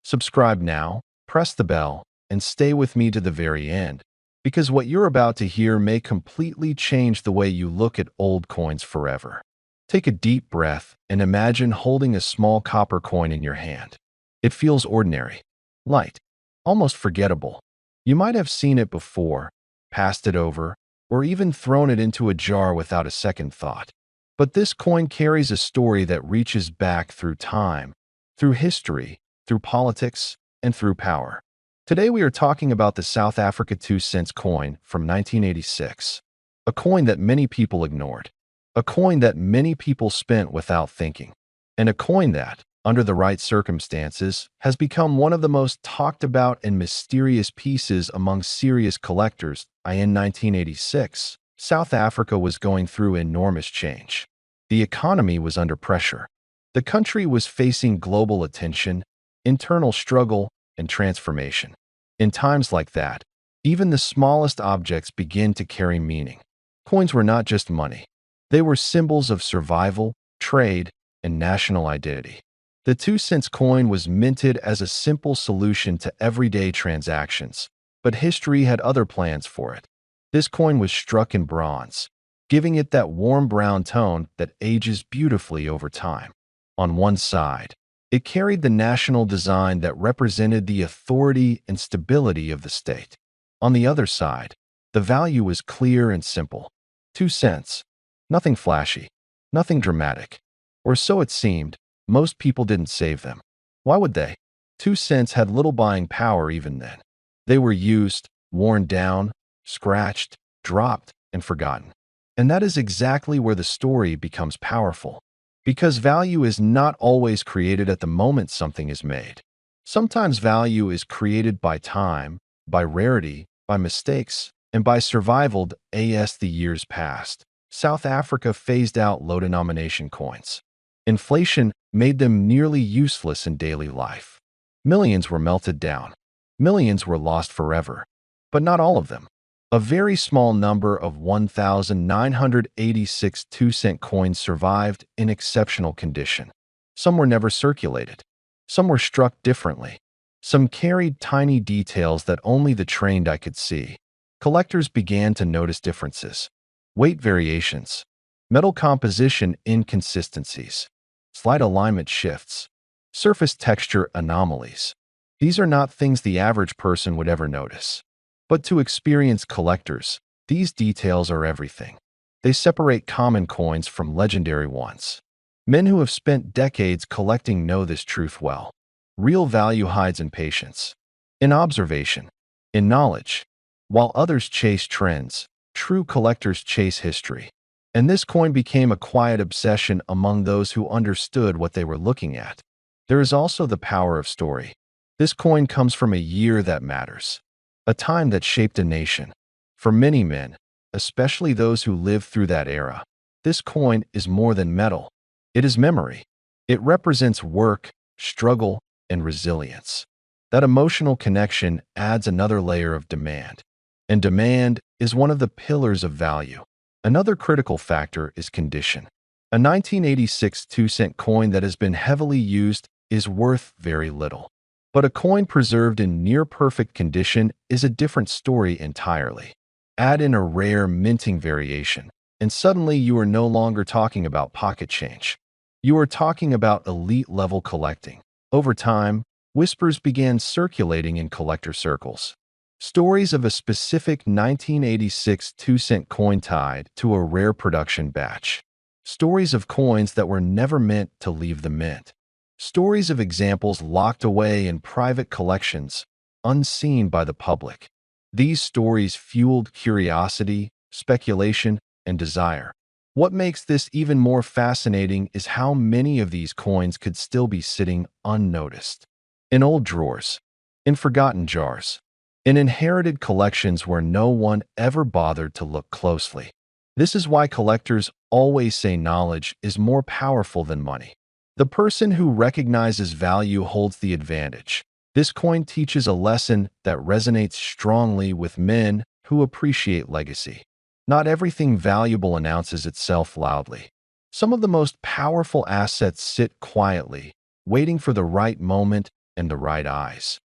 Subscribe now, press the bell, and stay with me to the very end, because what you're about to hear may completely change the way you look at old coins forever. Take a deep breath and imagine holding a small copper coin in your hand. It feels ordinary, light, almost forgettable. You might have seen it before, passed it over, or even thrown it into a jar without a second thought. But this coin carries a story that reaches back through time, through history, through politics, and through power. Today we are talking about the South Africa 2 cents coin from 1986, a coin that many people ignored, a coin that many people spent without thinking, and a coin that, under the right circumstances, has become one of the most talked about and mysterious pieces among serious collectors. In 1986, South Africa was going through enormous change. The economy was under pressure. The country was facing global attention, internal struggle, and transformation. In times like that, even the smallest objects begin to carry meaning. Coins were not just money. They were symbols of survival, trade, and national identity. The 2 cents coin was minted as a simple solution to everyday transactions, but history had other plans for it. This coin was struck in bronze, giving it that warm brown tone that ages beautifully over time. On one side, it carried the national design that represented the authority and stability of the state. On the other side, the value was clear and simple. 2 cents. Nothing flashy, nothing dramatic. Or so it seemed. Most people didn't save them. Why would they? 2 cents had little buying power even then. They were used, worn down, scratched, dropped, and forgotten. And that is exactly where the story becomes powerful. Because value is not always created at the moment something is made. Sometimes value is created by time, by rarity, by mistakes, and by survival. As the years passed, South Africa phased out low-denomination coins. Inflation made them nearly useless in daily life. Millions were melted down. Millions were lost forever. But not all of them. A very small number of 1,986 2-cent coins survived in exceptional condition. Some were never circulated. Some were struck differently. Some carried tiny details that only the trained eye could see. Collectors began to notice differences. Weight variations, metal composition inconsistencies, slight alignment shifts, surface texture anomalies. These are not things the average person would ever notice. But to experienced collectors, these details are everything. They separate common coins from legendary ones. Men who have spent decades collecting know this truth well. Real value hides in patience, in observation, in knowledge. While others chase trends, true collectors chase history. And this coin became a quiet obsession among those who understood what they were looking at. There is also the power of story. This coin comes from a year that matters. A time that shaped a nation. For many men, especially those who lived through that era, this coin is more than metal. It is memory. It represents work, struggle, and resilience. That emotional connection adds another layer of demand. And demand is one of the pillars of value. Another critical factor is condition. A 1986 2-cent coin that has been heavily used is worth very little. But a coin preserved in near-perfect condition is a different story entirely. Add in a rare minting variation, and suddenly you are no longer talking about pocket change. You are talking about elite-level collecting. Over time, whispers began circulating in collector circles. Stories of a specific 1986 2-cent coin tied to a rare production batch. Stories of coins that were never meant to leave the mint. Stories of examples locked away in private collections, unseen by the public. These stories fueled curiosity, speculation, and desire. What makes this even more fascinating is how many of these coins could still be sitting unnoticed. In old drawers, in forgotten jars, in inherited collections where no one ever bothered to look closely. This is why collectors always say knowledge is more powerful than money. The person who recognizes value holds the advantage. This coin teaches a lesson that resonates strongly with men who appreciate legacy. Not everything valuable announces itself loudly. Some of the most powerful assets sit quietly, waiting for the right moment and the right eyes.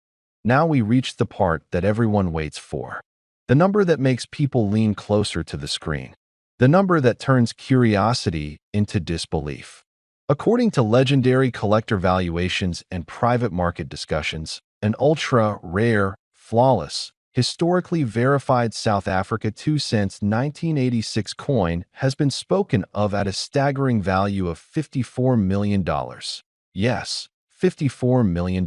Now we reach the part that everyone waits for. The number that makes people lean closer to the screen. The number that turns curiosity into disbelief. According to legendary collector valuations and private market discussions, an ultra-rare, flawless, historically verified South Africa 2 cents 1986 coin has been spoken of at a staggering value of $54 million. Yes, $54 million.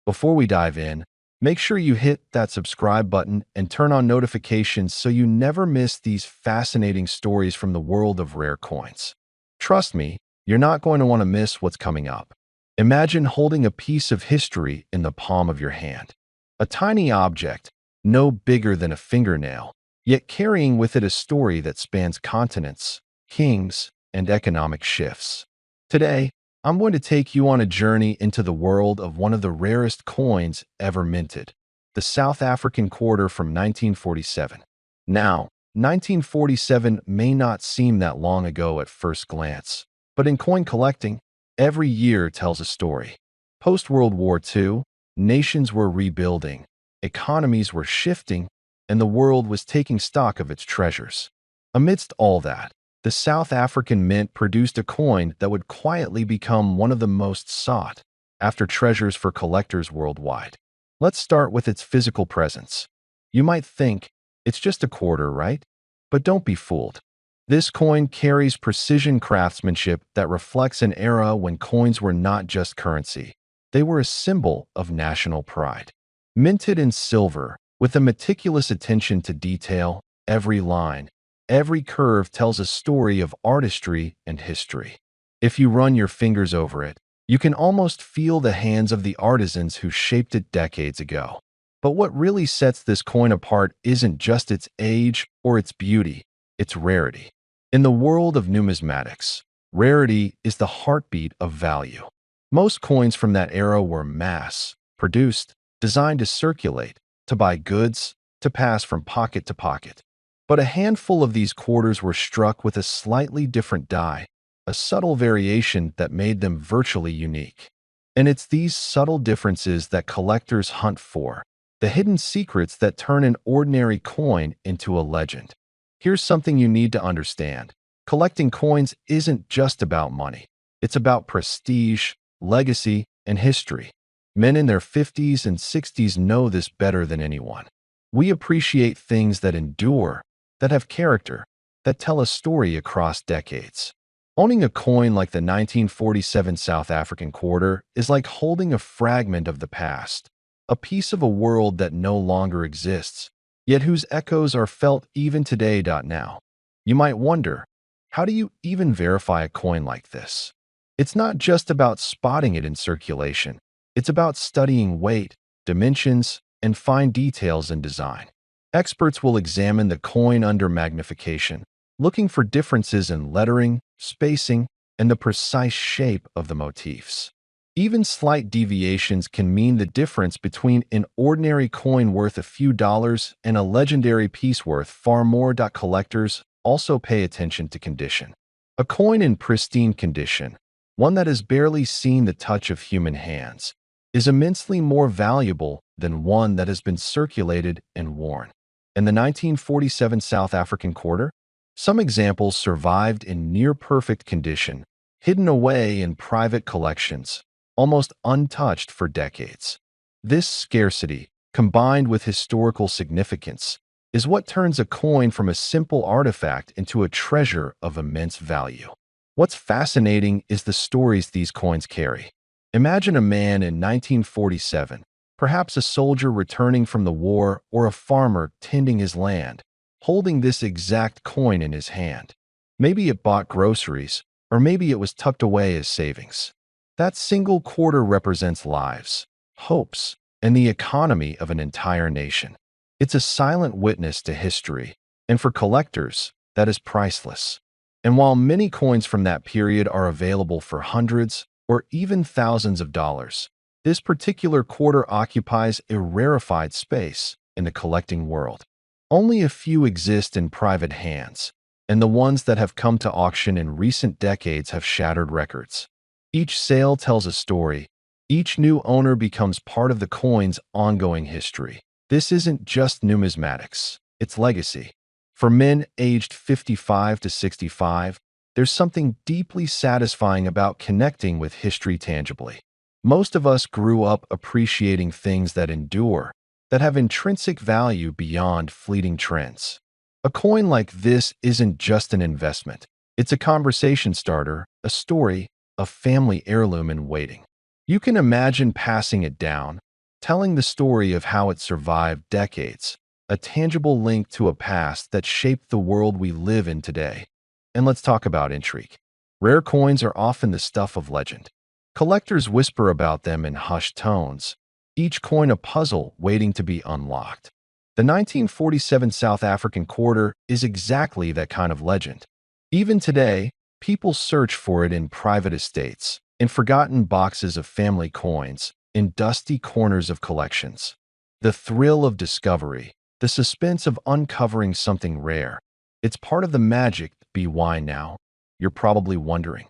Before we dive in, make sure you hit that subscribe button and turn on notifications so you never miss these fascinating stories from the world of rare coins. Trust me, you're not going to want to miss what's coming up. Imagine holding a piece of history in the palm of your hand. A tiny object, no bigger than a fingernail, yet carrying with it a story that spans continents, kings, and economic shifts. Today, I'm going to take you on a journey into the world of one of the rarest coins ever minted, the South African quarter from 1947. Now, 1947 may not seem that long ago at first glance, but in coin collecting, every year tells a story. Post-World War II, nations were rebuilding, economies were shifting, and the world was taking stock of its treasures. Amidst all that, the South African Mint produced a coin that would quietly become one of the most sought after treasures for collectors worldwide. Let's start with its physical presence. You might think, it's just a quarter, right? But don't be fooled. This coin carries precision craftsmanship that reflects an era when coins were not just currency. They were a symbol of national pride. Minted in silver, with a meticulous attention to detail, every line, every curve tells a story of artistry and history. If you run your fingers over it, you can almost feel the hands of the artisans who shaped it decades ago. But what really sets this coin apart isn't just its age or its beauty, its rarity. In the world of numismatics, rarity is the heartbeat of value. Most coins from that era were mass-produced, designed to circulate, to buy goods, to pass from pocket to pocket. But a handful of these quarters were struck with a slightly different die, a subtle variation that made them virtually unique. And it's these subtle differences that collectors hunt for, the hidden secrets that turn an ordinary coin into a legend. Here's something you need to understand. Collecting coins isn't just about money. It's about prestige, legacy, and history. Men in their 50s and 60s know this better than anyone. We appreciate things that endure, that have character, that tell a story across decades. Owning a coin like the 1947 South African quarter is like holding a fragment of the past, a piece of a world that no longer exists, yet whose echoes are felt even today. Now, you might wonder, how do you even verify a coin like this? It's not just about spotting it in circulation. It's about studying weight, dimensions, and fine details in design. Experts will examine the coin under magnification, looking for differences in lettering, spacing, and the precise shape of the motifs. Even slight deviations can mean the difference between an ordinary coin worth a few dollars and a legendary piece worth far more. Collectors also pay attention to condition. A coin in pristine condition, one that has barely seen the touch of human hands, is immensely more valuable than one that has been circulated and worn. In the 1947 South African quarter, some examples survived in near-perfect condition, hidden away in private collections, almost untouched for decades. This scarcity, combined with historical significance, is what turns a coin from a simple artifact into a treasure of immense value. What's fascinating is the stories these coins carry. Imagine a man in 1947, perhaps a soldier returning from the war or a farmer tending his land, holding this exact coin in his hand. Maybe it bought groceries, or maybe it was tucked away as savings. That single quarter represents lives, hopes, and the economy of an entire nation. It's a silent witness to history, and for collectors, that is priceless. And while many coins from that period are available for hundreds or even thousands of dollars, this particular quarter occupies a rarefied space in the collecting world. Only a few exist in private hands, and the ones that have come to auction in recent decades have shattered records. Each sale tells a story, Each new owner becomes part of the coin's ongoing history. This isn't just numismatics, it's legacy. For men aged 55 to 65, there's something deeply satisfying about connecting with history tangibly. Most of us grew up appreciating things that endure, that have intrinsic value beyond fleeting trends. A coin like this isn't just an investment. It's a conversation starter, a story, a family heirloom in waiting. You can imagine passing it down, telling the story of how it survived decades, a tangible link to a past that shaped the world we live in today. And let's talk about intrigue. Rare coins are often the stuff of legend. Collectors whisper about them in hushed tones, each coin a puzzle waiting to be unlocked. The 1947 South African quarter is exactly that kind of legend. Even today, people search for it in private estates, in forgotten boxes of family coins, in dusty corners of collections. The thrill of discovery, the suspense of uncovering something rare, it's part of the magic. Why now? You're probably wondering,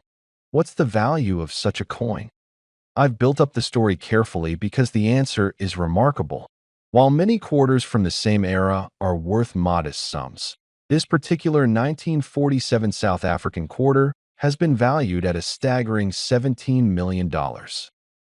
what's the value of such a coin? I've built up the story carefully because the answer is remarkable. While many quarters from the same era are worth modest sums, this particular 1947 South African quarter has been valued at a staggering $17 million.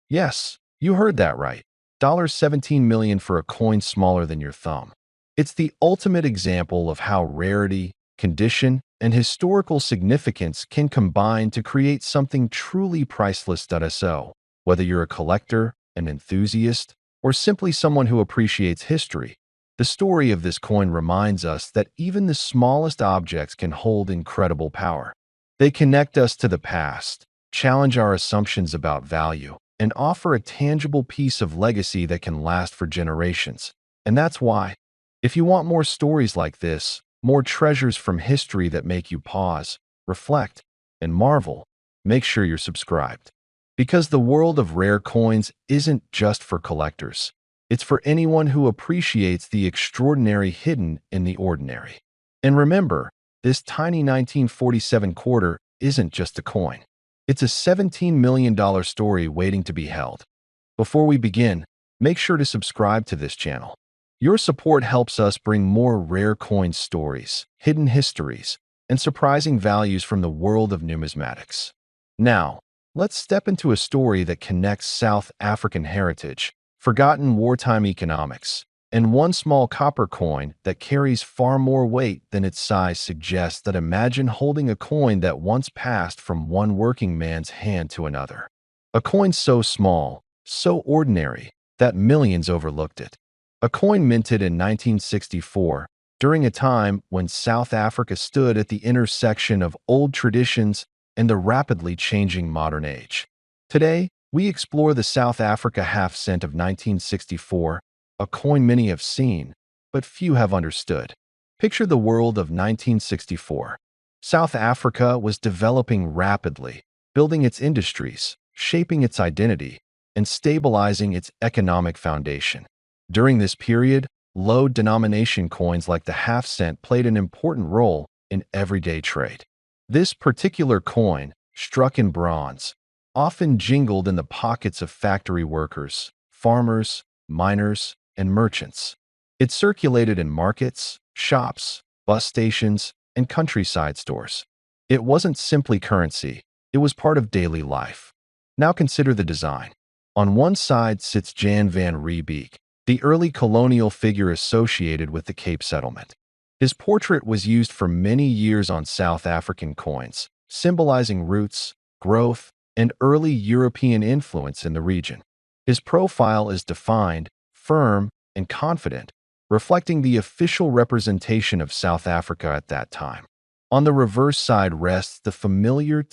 Yes, you heard that right. $17 million for a coin smaller than your thumb. It's the ultimate example of how rarity, condition, and historical significance can combine to create something truly priceless. So, whether you're a collector, an enthusiast, or simply someone who appreciates history, the story of this coin reminds us that even the smallest objects can hold incredible power. They connect us to the past, challenge our assumptions about value, and offer a tangible piece of legacy that can last for generations. And that's why, if you want more stories like this, more treasures from history that make you pause, reflect, and marvel, make sure you're subscribed. Because the world of rare coins isn't just for collectors. It's for anyone who appreciates the extraordinary hidden in the ordinary. And remember, this tiny 1947 quarter isn't just a coin. It's a $17 million story waiting to be held. Before we begin, make sure to subscribe to this channel. Your support helps us bring more rare coin stories, hidden histories, and surprising values from the world of numismatics. Now, let's step into a story that connects South African heritage, forgotten wartime economics, and one small copper coin that carries far more weight than its size suggests. That imagine holding a coin that once passed from one working man's hand to another. A coin so small, so ordinary, that millions overlooked it. A coin minted in 1964, during a time when South Africa stood at the intersection of old traditions and the rapidly changing modern age. Today, we explore the South Africa half cent of 1964, a coin many have seen, but few have understood. Picture the world of 1964. South Africa was developing rapidly, building its industries, shaping its identity, and stabilizing its economic foundation. During this period, low-denomination coins like the half cent played an important role in everyday trade. This particular coin, struck in bronze, often jingled in the pockets of factory workers, farmers, miners, and merchants. It circulated in markets, shops, bus stations, and countryside stores. It wasn't simply currency, it was part of daily life. Now consider the design. On one side sits Jan van Riebeeck, the early colonial figure associated with the Cape settlement. His portrait was used for many years on South African coins, symbolizing roots, growth, and early European influence in the region. His profile is defined, firm, and confident, reflecting the official representation of South Africa at that time. On the reverse side rests the familiar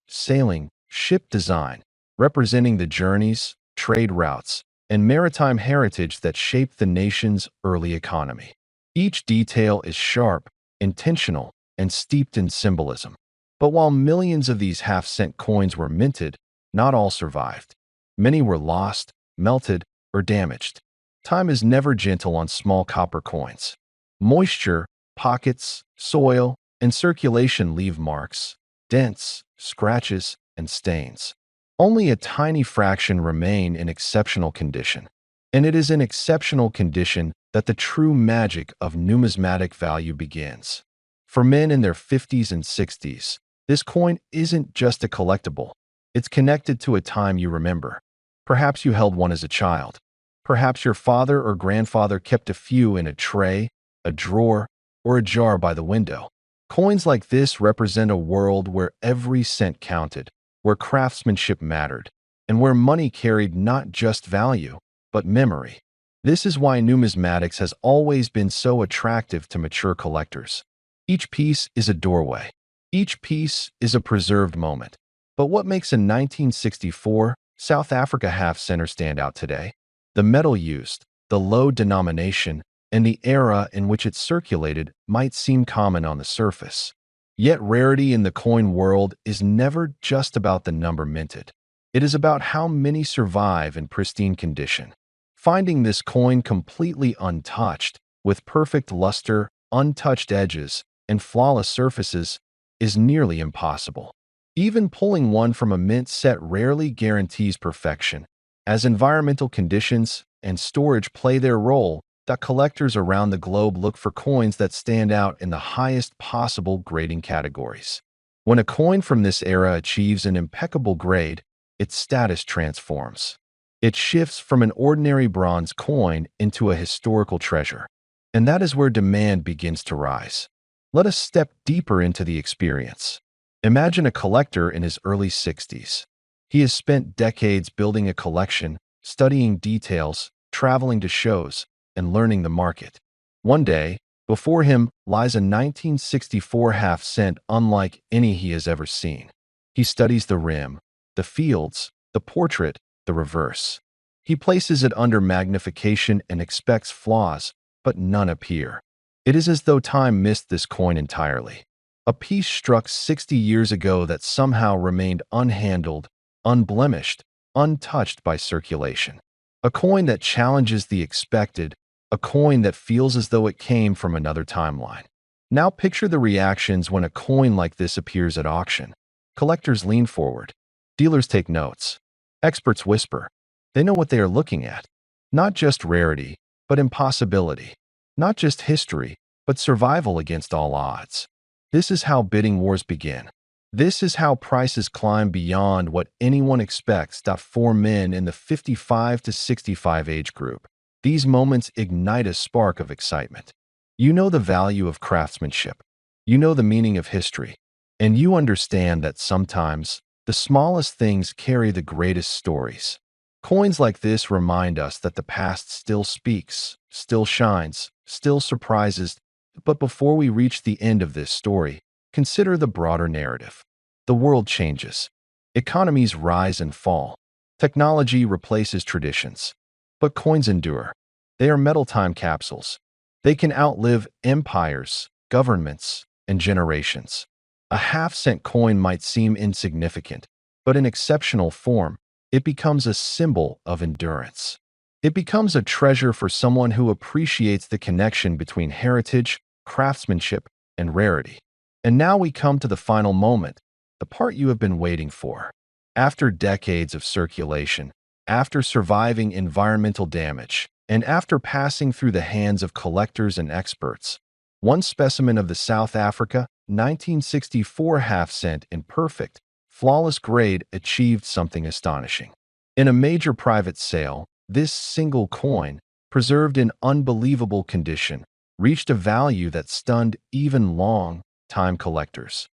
sailing ship design, representing the journeys, trade routes, and maritime heritage that shaped the nation's early economy. Each detail is sharp, intentional, and steeped in symbolism. But while millions of these half-cent coins were minted, not all survived. Many were lost, melted, or damaged. Time is never gentle on small copper coins. Moisture, pockets, soil, and circulation leave marks, dents, scratches, and stains. Only a tiny fraction remain in exceptional condition. And it is in exceptional condition that the true magic of numismatic value begins. For men in their 50s and 60s, this coin isn't just a collectible. It's connected to a time you remember. Perhaps you held one as a child. Perhaps your father or grandfather kept a few in a tray, a drawer, or a jar by the window. Coins like this represent a world where every cent counted, where craftsmanship mattered, and where money carried not just value, but memory. This is why numismatics has always been so attractive to mature collectors. Each piece is a doorway. Each piece is a preserved moment. But what makes a 1964 South Africa half center stand out today? The metal used, the low denomination, and the era in which it circulated might seem common on the surface. Yet rarity in the coin world is never just about the number minted. It is about how many survive in pristine condition. Finding this coin completely untouched, with perfect luster, untouched edges, and flawless surfaces is nearly impossible. Even pulling one from a mint set rarely guarantees perfection. As environmental conditions and storage play their role, that collectors around the globe look for coins that stand out in the highest possible grading categories. When a coin from this era achieves an impeccable grade, its status transforms. It shifts from an ordinary bronze coin into a historical treasure. And that is where demand begins to rise. Let us step deeper into the experience. Imagine a collector in his early 60s. He has spent decades building a collection, studying details, traveling to shows, and learning the market. One day, before him lies a 1964 half cent unlike any he has ever seen. He studies the rim, the fields, the portrait, the reverse. He places it under magnification and expects flaws, but none appear. It is as though time missed this coin entirely. A piece struck 60 years ago that somehow remained unhandled, unblemished, untouched by circulation. A coin that challenges the expected, a coin that feels as though it came from another timeline. Now picture the reactions when a coin like this appears at auction. Collectors lean forward. Dealers take notes. Experts whisper. They know what they are looking at. Not just rarity, but impossibility. Not just history, but survival against all odds. This is how bidding wars begin. This is how prices climb beyond what anyone expects. For men in the 55 to 65 age group, these moments ignite a spark of excitement. You know the value of craftsmanship. You know the meaning of history. And you understand that sometimes the smallest things carry the greatest stories. Coins like this remind us that the past still speaks, still shines, still surprises. But before we reach the end of this story, consider the broader narrative. The world changes. Economies rise and fall. Technology replaces traditions. But coins endure. They are metal time capsules. They can outlive empires, governments, and generations. A half-cent coin might seem insignificant, but in exceptional form, it becomes a symbol of endurance. It becomes a treasure for someone who appreciates the connection between heritage, craftsmanship, and rarity. And now we come to the final moment, the part you have been waiting for. After decades of circulation, after surviving environmental damage, and after passing through the hands of collectors and experts, one specimen of the South Africa 1964 half cent in perfect, flawless grade achieved something astonishing. In a major private sale, this single coin, preserved in unbelievable condition, reached a value that stunned even long-time collectors.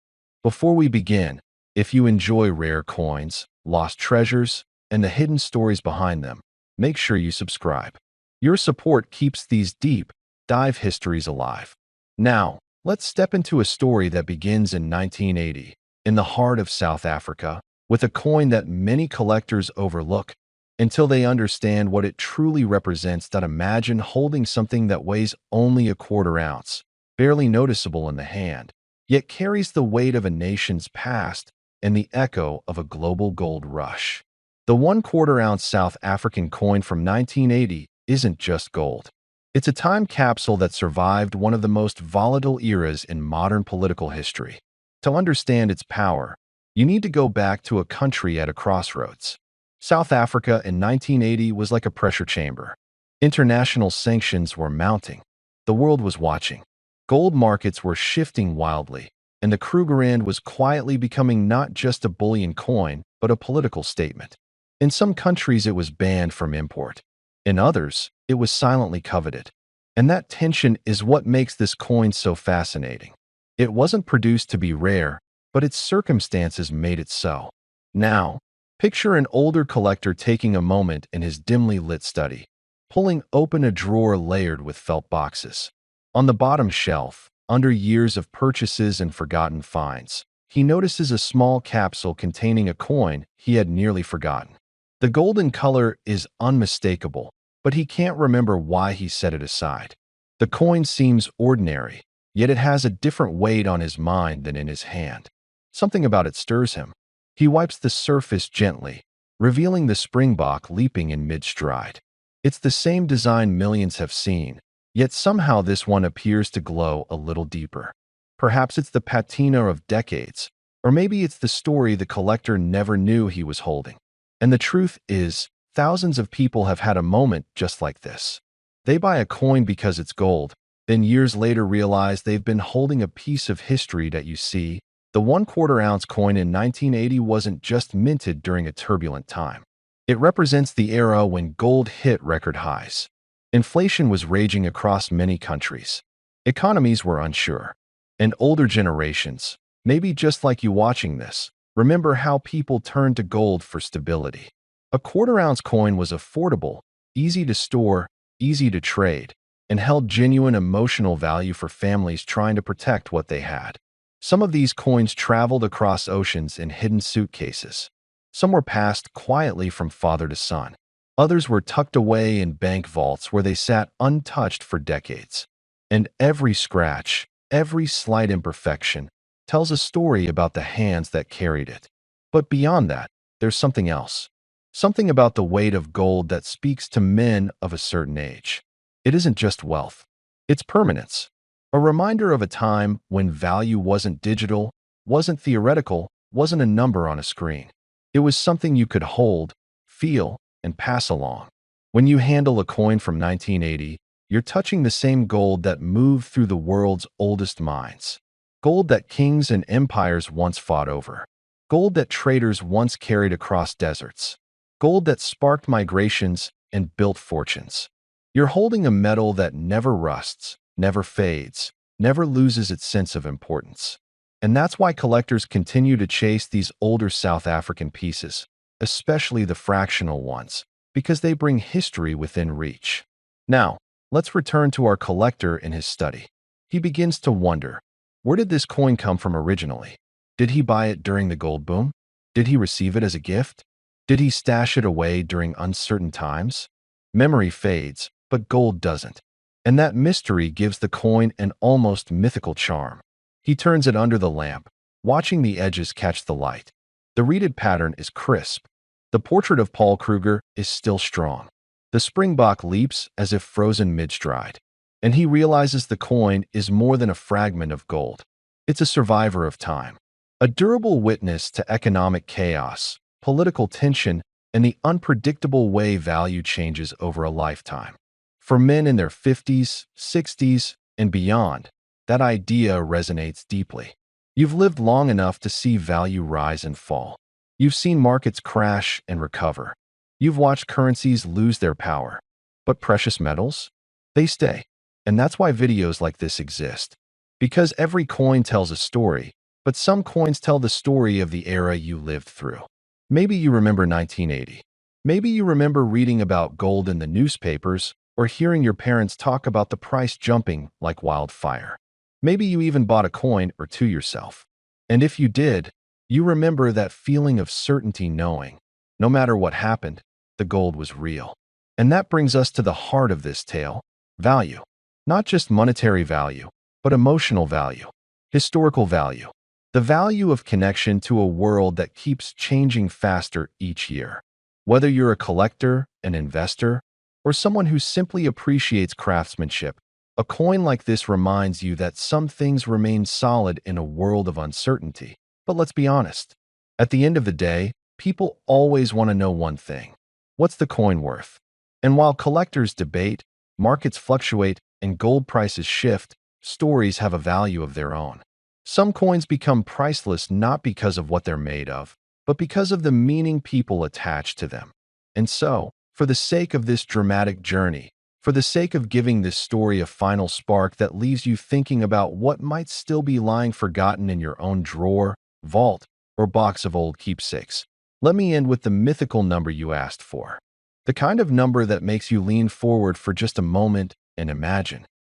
Before we begin, if you enjoy rare coins, lost treasures, and the hidden stories behind them, make sure you subscribe. Your support keeps these deep dive histories alive. Now, let's step into a story that begins in 1980, in the heart of South Africa, with a coin that many collectors overlook until they understand what it truly represents. Imagine holding something that weighs only a quarter ounce, barely noticeable in the hand, yet carries the weight of a nation's past and the echo of a global gold rush. The 1/4 ounce South African coin from 1980 isn't just gold. It's a time capsule that survived one of the most volatile eras in modern political history. To understand its power, You need to go back to a country at a crossroads. South Africa in 1980 was like a pressure chamber. International sanctions were mounting. The world was watching. Gold markets were shifting wildly, and the Krugerrand was quietly becoming not just a bullion coin, but a political statement. In some countries, it was banned from import. In others, it was silently coveted. And that tension is what makes this coin so fascinating. It wasn't produced to be rare, but its circumstances made it so. Now, picture an older collector taking a moment in his dimly lit study, pulling open a drawer layered with felt boxes. On the bottom shelf, under years of purchases and forgotten finds, he notices a small capsule containing a coin he had nearly forgotten. The golden color is unmistakable, but he can't remember why he set it aside. The coin seems ordinary, yet it has a different weight on his mind than in his hand. Something about it stirs him. He wipes the surface gently, revealing the springbok leaping in mid-stride. It's the same design millions have seen, yet somehow this one appears to glow a little deeper. Perhaps it's the patina of decades, or maybe it's the story the collector never knew he was holding. And the truth is, thousands of people have had a moment just like this. They buy a coin because it's gold, then years later realize they've been holding a piece of history that you see. The 1/4 ounce coin in 1980 wasn't just minted during a turbulent time. It represents the era when gold hit record highs. Inflation was raging across many countries. Economies were unsure. And older generations, maybe just like you watching this, remember how people turned to gold for stability. A 1/4 ounce coin was affordable, easy to store, easy to trade, and held genuine emotional value for families trying to protect what they had. Some of these coins traveled across oceans in hidden suitcases. Some were passed quietly from father to son. Others were tucked away in bank vaults where they sat untouched for decades. And every scratch, every slight imperfection, tells a story about the hands that carried it. But beyond that, there's something else. Something about the weight of gold that speaks to men of a certain age. It isn't just wealth. It's permanence. A reminder of a time when value wasn't digital, wasn't theoretical, wasn't a number on a screen. It was something you could hold, feel, and pass along. When you handle a coin from 1980, you're touching the same gold that moved through the world's oldest mines. Gold that kings and empires once fought over. Gold that traders once carried across deserts. Gold that sparked migrations and built fortunes. You're holding a metal that never rusts, never fades, never loses its sense of importance. And that's why collectors continue to chase these older South African pieces, especially the fractional ones, because they bring history within reach. Now, let's return to our collector in his study. He begins to wonder, where did this coin come from originally? Did he buy it during the gold boom? Did he receive it as a gift? Did he stash it away during uncertain times? Memory fades, but gold doesn't. And that mystery gives the coin an almost mythical charm. He turns it under the lamp, watching the edges catch the light. The reeded pattern is crisp. The portrait of Paul Kruger is still strong. The springbok leaps as if frozen mid-stride. And he realizes the coin is more than a fragment of gold. It's a survivor of time. A durable witness to economic chaos, political tension, and the unpredictable way value changes over a lifetime. For men in their 50s, 60s, and beyond, that idea resonates deeply. You've lived long enough to see value rise and fall. You've seen markets crash and recover. You've watched currencies lose their power. But precious metals? They stay. And that's why videos like this exist. Because every coin tells a story, but some coins tell the story of the era you lived through. Maybe you remember 1980. Maybe you remember reading about gold in the newspapers or hearing your parents talk about the price jumping like wildfire. Maybe you even bought a coin or two yourself. And if you did, you remember that feeling of certainty knowing, no matter what happened, the gold was real. And that brings us to the heart of this tale, value. Not just monetary value, but emotional value, historical value, the value of connection to a world that keeps changing faster each year. Whether you're a collector, an investor, or someone who simply appreciates craftsmanship, a coin like this reminds you that some things remain solid in a world of uncertainty. But let's be honest, At the end of the day, people always want to know one thing. What's the coin worth? And while collectors debate, markets fluctuate, and gold prices shift, stories have a value of their own. Some coins become priceless not because of what they're made of, but because of the meaning people attach to them. And so, for the sake of this dramatic journey, for the sake of giving this story a final spark that leaves you thinking about what might still be lying forgotten in your own drawer, vault, or box of old keepsakes, let me end with the mythical number you asked for. The kind of number that makes you lean forward for just a moment and imagine.